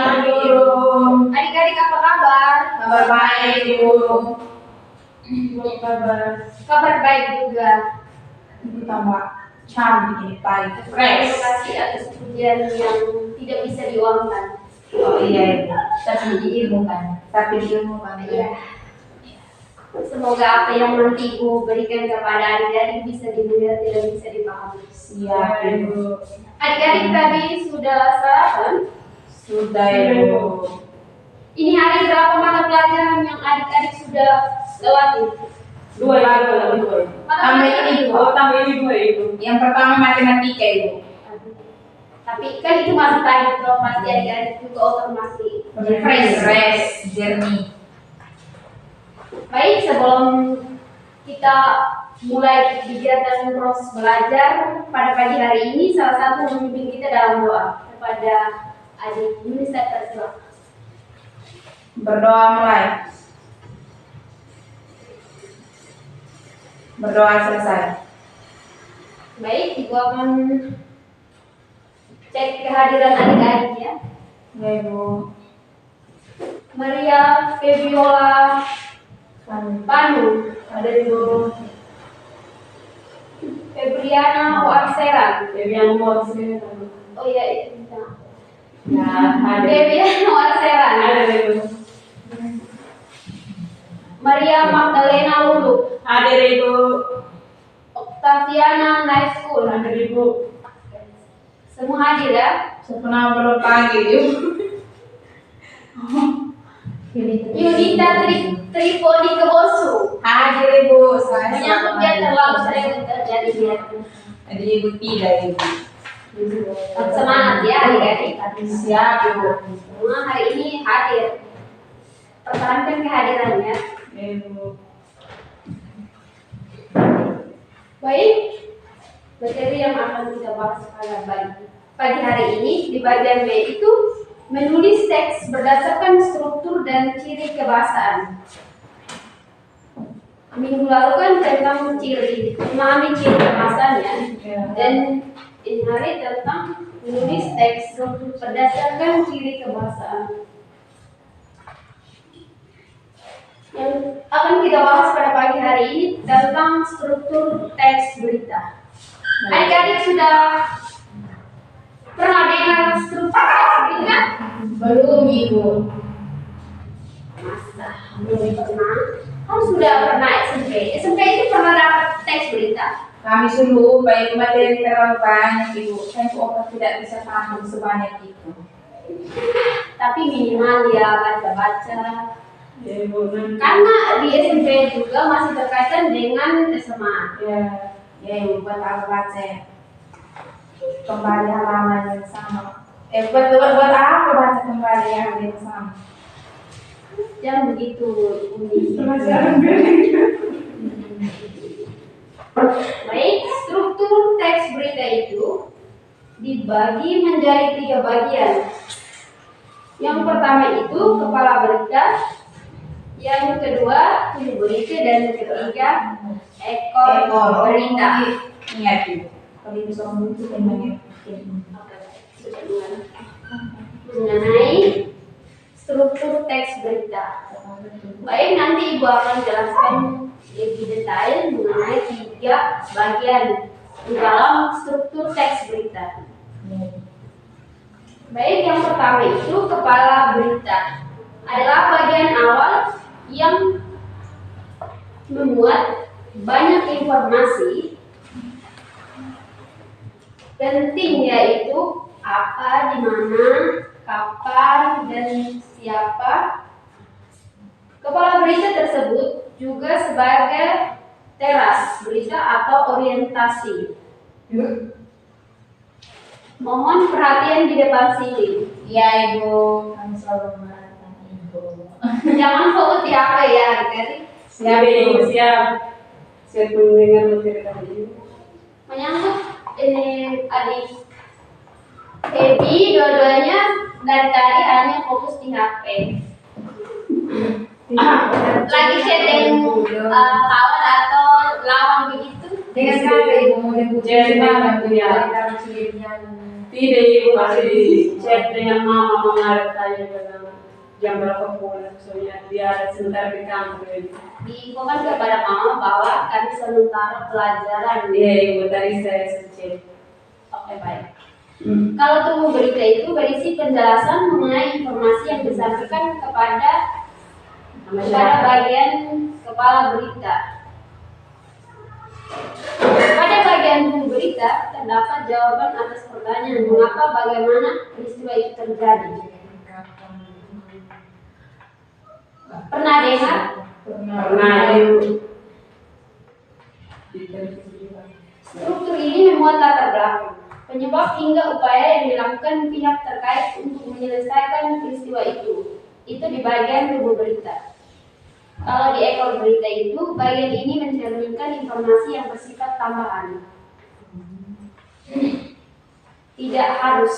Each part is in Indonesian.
pagi Ibu. Adik-adik apa kabar? Kabar baik Ibu. Kabar baik juga. Ibu tambah cantik ini pagi. Terima kasih atas pujian yang tidak bisa diuangkan. Oh iya Ibu. Tapi diilmukan. Iya. Semoga apa yang nanti Ibu berikan kepada adik-adik bisa dimengerti dan bisa dipahami. Siap Ibu. Adik-adik tadi sudah sarapan? Sudah Ibu. Ini hari berapa mata pelajaran yang adik-adik sudah lewati? Dua Ibu. Tambah ini Ibu. Tambah ini 2 Ibu. Yang pertama matematika Ibu. Tapi kan itu masih pagi, kalau pasti adik-adik juga otomatis Fresh, jernih. Baik, sebelum kita mulai kegiatan proses belajar pada pagi hari ini, salah satu memimpin kita dalam doa kepada adik Yunisa Tersilah. Berdoa mulai. Berdoa selesai. Baik, Ibu akan cek kehadiran adik-adik ya. Ya Ibu. Maria Febiola Panu, Ada Ibu. Febriana Warseran. Yang mau sini. Oh iya, itu. Ya, ada. Febriana Warseran. Ada Ibu. Maria Magdalena Lulu. Ada Ibu. Octaviana Night School. Ada Ibu. Semua hadir ya. Sepena belum pagi Ibu. Yunita Tripodi Kebosu. Hadir Ibu. Saya Menyangkut dia terlalu sering terjadi dia. Jadi Ibu tidak Ibu. Semangat ya adik-adik. Siap Ibu. Semua hari ini hadir. Pertahankan kehadirannya. Ibu. Baik, materi yang akan kita bahas pada pagi hari ini di bagian B itu menulis teks berdasarkan struktur dan ciri kebahasaan. Minggu lalu kan tentang memahami ciri kebahasaan ya, dan ini hari tentang menulis teks berdasarkan ciri kebahasaan. Yang akan kita bahas pada pagi hari ini tentang struktur teks berita. Adik-adik sudah pernah dengar struktur teks berita? Belum Ibu. Masa belum pernah? Kamu sudah pernah SMP? SMP itu pernah dapat teks berita? Kami suruh baik materi terlalu banyak Ibu. Saya kok tidak bisa paham sebanyak itu. Tapi minimal ya baca-baca. Ya Ibu. Karena di SMP juga masih berkaitan dengan SMA. Ya Ibu buat apa baca? Kembali halaman yang sama. Buat apa baca kembali halaman yang sama? Jangan begitu unik. Baik, struktur teks berita itu dibagi menjadi 3 bagian. Yang pertama itu kepala berita, yang kedua tubuh berita, dan yang ketiga ekor berita. Ingat Ibu. Kalau Ibu soal itu kan banyak. Mengenai struktur teks berita. Baik, nanti Ibu akan jelaskan lebih detail mengenai 3 bagian di dalam struktur teks berita. Baik, yang pertama itu kepala berita adalah bagian awal yang memuat banyak informasi penting, yaitu apa, di mana, kapan, dan siapa. Kepala berita tersebut juga sebagai teras berita atau orientasi. Mohon perhatian di depan sini. Ya Ibu. Kami selalu mengatakan Ibu. Jangan fokus di apa ya, adik-adik. Siap Ibu, siap. Siap mendengar materi tadi. Menyangkut ini adik Ebi, dua-duanya dari tadi hanya fokus di HP. Lagi chatting kawan atau lawan begitu. Dengan kata Ibu mau Jadi mana tuh ya? Tidak, ibu masih chat dengan mama mengalir tanya bilang jam berapa pulang, soalnya dia sebentar di kantor ini. Diinfokan kepada mama bahwa kami sementara pelajaran. Iya, ibu tadi saya chat. Oke, baik. Kalau tunggu berita itu berisi penjelasan mengenai informasi yang disampaikan kepada bagian kepala berita. Pada bagian tunggu berita terdapat jawaban atas pertanyaan mengapa, bagaimana peristiwa itu terjadi. Pernah dengar? Pernah ibu. Struktur ini memuat latar belakang, penyebab hingga upaya yang dilakukan pihak terkait untuk menyelesaikan peristiwa itu. Itu di bagian tubuh berita. Kalau di ekor berita itu, bagian ini mencerminkan informasi yang bersifat tambahan. Tidak harus,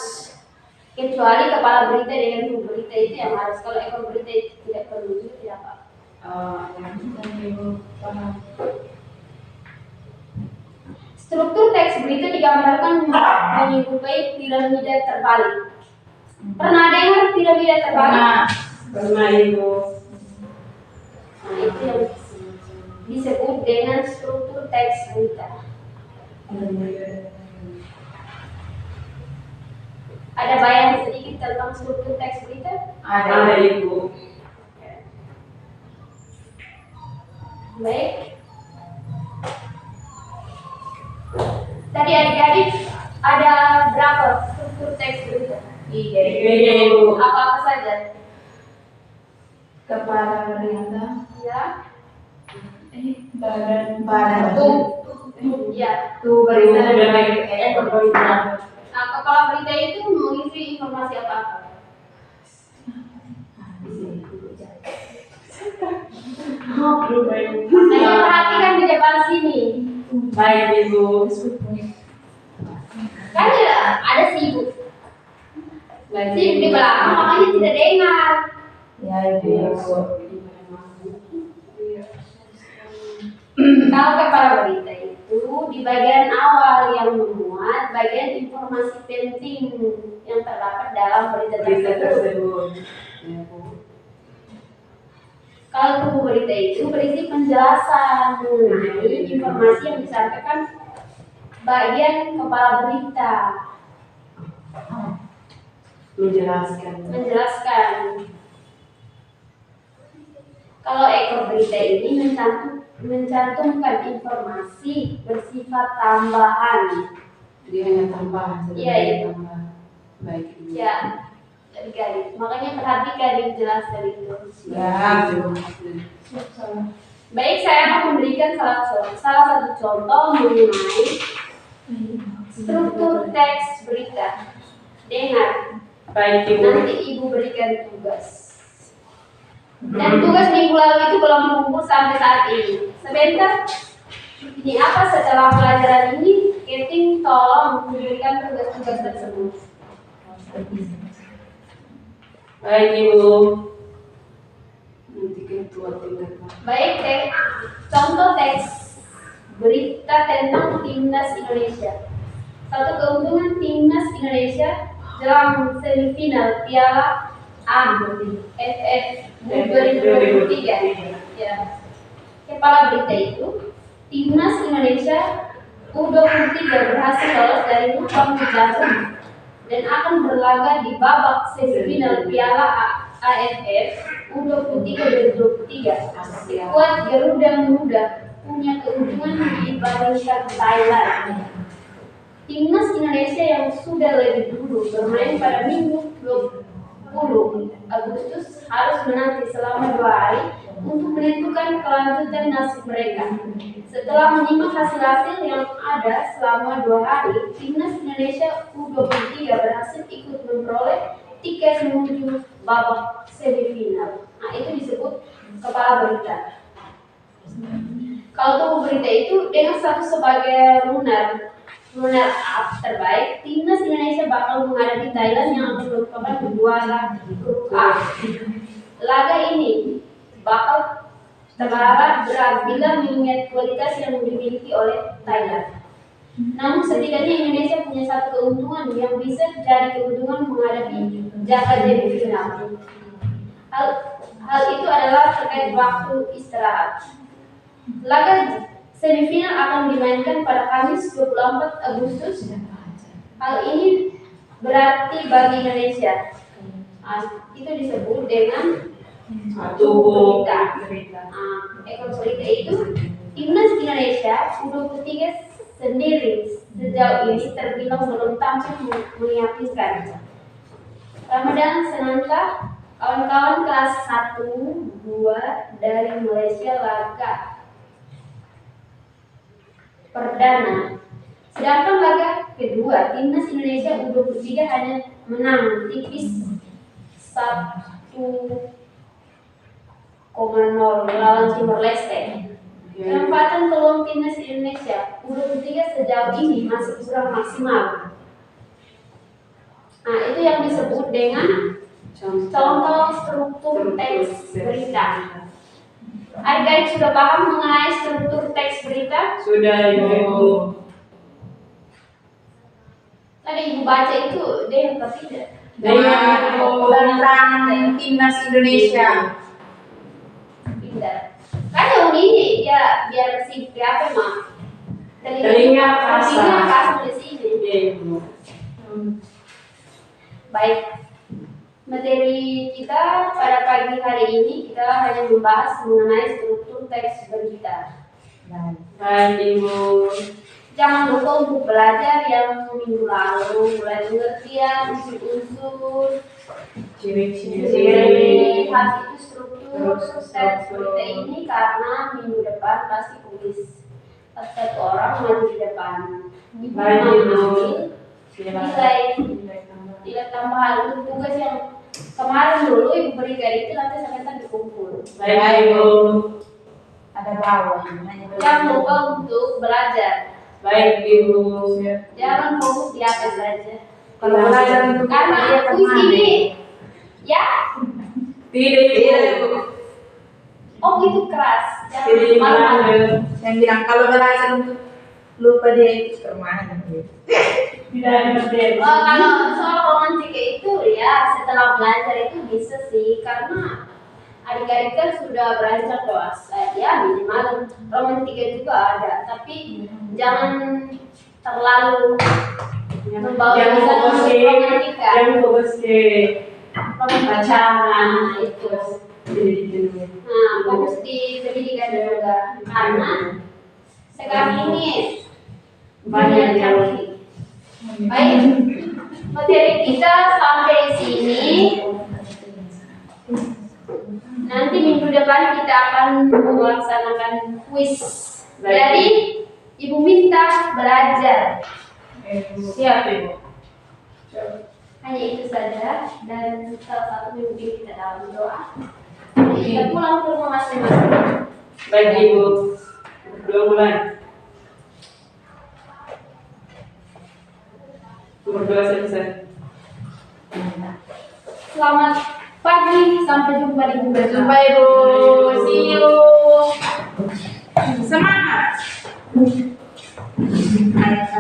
kecuali kepala berita dengan tubuh berita itu yang harus. Kalau ekor berita itu tidak perlu, itu tidak apa. Struktur teks berita digambarkan menyerupai piramida terbalik. Pernah dengar piramida terbalik? Pernah ibu. Nah, itu yang disebut dengan struktur teks berita. Ada bayangan sedikit tentang struktur teks berita? Ada ibu. Baik. Tadi adik-adik ada berapa struktur teks berita? Iya. Iya ibu. Apa-apa saja? Kepala berita. Ya. Badan. Ya. Tuh berita dan ekor berita. Nah, kepala berita itu mengisi informasi apa-apa? Nah, perhatikan di depan sini. Baik ibu. Kan ada sibuk. Sibuk di belakang, makanya tidak dengar. Ya ibu. Kalau kepala berita itu di bagian awal yang memuat bagian informasi penting yang terdapat dalam berita tersebut. Kalau tubuh berita itu berisi penjelasan mengenai informasi yang disampaikan bagian kepala berita. Menjelaskan. Kalau ekor berita ini mencantumkan informasi bersifat tambahan. Dia hanya tambahan. Iya, iya. Baik. Ya, dari garis. Makanya perhatikan yang jelas dari itu. Ya. Baik, saya akan memberikan salah satu contoh mengenai struktur teks berita. Dengar. Baik ibu. Nanti ibu berikan tugas. Dan tugas minggu lalu itu belum mengumpul sampai saat ini. Sebentar. Ini apa setelah pelajaran ini? Keting tolong memberikan tugas-tugas tersebut. Baik ibu. Nanti ketua tingkat. Baik, contoh teks berita tentang timnas Indonesia. Satu keuntungan timnas Indonesia dalam semifinal Piala AFF 2023. Ya. Kepala berita itu, timnas Indonesia U23 berhasil lolos dari grupam bergabung dan akan berlaga di babak semifinal Piala AFF U23 2023. Skuad Garuda Muda punya keuntungan dibandingkan Thailand. Timnas Indonesia yang sudah lebih dulu bermain pada Minggu 20 Agustus harus menanti selama 2 hari untuk menentukan kelanjutan nasib mereka. Setelah menyimak hasil-hasil yang ada selama 2 hari, Timnas Indonesia U23 berhasil ikut memperoleh tiket menuju babak semifinal. Nah, itu disebut kepala berita. Kalau tubuh berita itu dengan status sebagai runner up terbaik, Timnas Indonesia bakal menghadapi Thailand yang akan merupakan juara grup A. Laga ini bakal terlalu berat bila mengingat kualitas yang dimiliki oleh Thailand. Namun setidaknya Indonesia punya satu keuntungan yang bisa jadi keuntungan menghadapi Java jadi final. Hal itu adalah terkait waktu istirahat. Laga semifinal akan dimainkan pada Kamis 24 Agustus. Hal ini berarti bagi Indonesia. Itu disebut dengan Tubuh berita. Ekor berita itu timnas Indonesia U23 sendiri sejauh ini terbilang belum tampil meyakinkan. Ramadan Sananta, kawan-kawan kelas 1-2 dari Malaysia laga perdana. Sedangkan laga kedua, timnas Indonesia U23 hanya menang tipis 1,0 melawan Timor Leste. Penempatan peluang timnas Indonesia U23 sejauh ini masih kurang maksimal. Nah, itu yang disebut dengan contoh struktur teks berita. Adik-adik sudah paham mengenai struktur teks berita? Sudah Ibu. Tadi Ibu baca itu, dia yang tidak. Tentang timnas Indonesia. Pintar. Kan yang ini ya biar si apa mah? Telinga kasar. Di sini. Ibu. Baik. Materi kita pada pagi hari ini kita hanya membahas mengenai struktur teks berita. Baik Ibu. Jangan lupa untuk belajar yang minggu lalu, mulai pengertian, unsur-unsur, Ciri-ciri. lihat itu struktur teks berita ini karena minggu depan pasti kuis. Satu orang maju di depan. Ibu Baik, Ibu. mengambil nilai tambahan untuk tugas yang kemarin dulu Ibu berikan itu nanti sampai dikumpul. Baik Ibu. Ada bawah. Jangan lupa untuk belajar. Baik Ibu. Jangan fokus di apa saja. Kalau belajar untuk Karena kuis ini, ya, Tidak Ibu. oh itu keras. Jangan Tidak malu-malu. Ibu. yang bilang kalau belajar untuk lupa dia itu kemana gitu. Tidak ada materi. Kalau soal romantika itu ya setelah belajar itu bisa sih karena adik-adik kan sudah beranjak dewasa ya minimal romantika juga ada tapi jangan terlalu membawa Yang kita fokus ke ke romantika. yang fokus ke Romantika pacaran itu. itu. Nah, fokus di pendidikan juga karena sekarang ini Banyak yang baik materi kita sampai sini. Nanti minggu depan kita akan melaksanakan kuis. Jadi Ibu minta belajar. Siap Ibu. Hanya itu saja dan salah satu mimpi kita dalam doa. Kita pulang ke rumah masing-masing. Baik Ibu. Dua mulai. Berdoa selesai. Selamat pagi, sampai jumpa di minggu depan. Sampai Ibu. See you. Semangat. Ayo.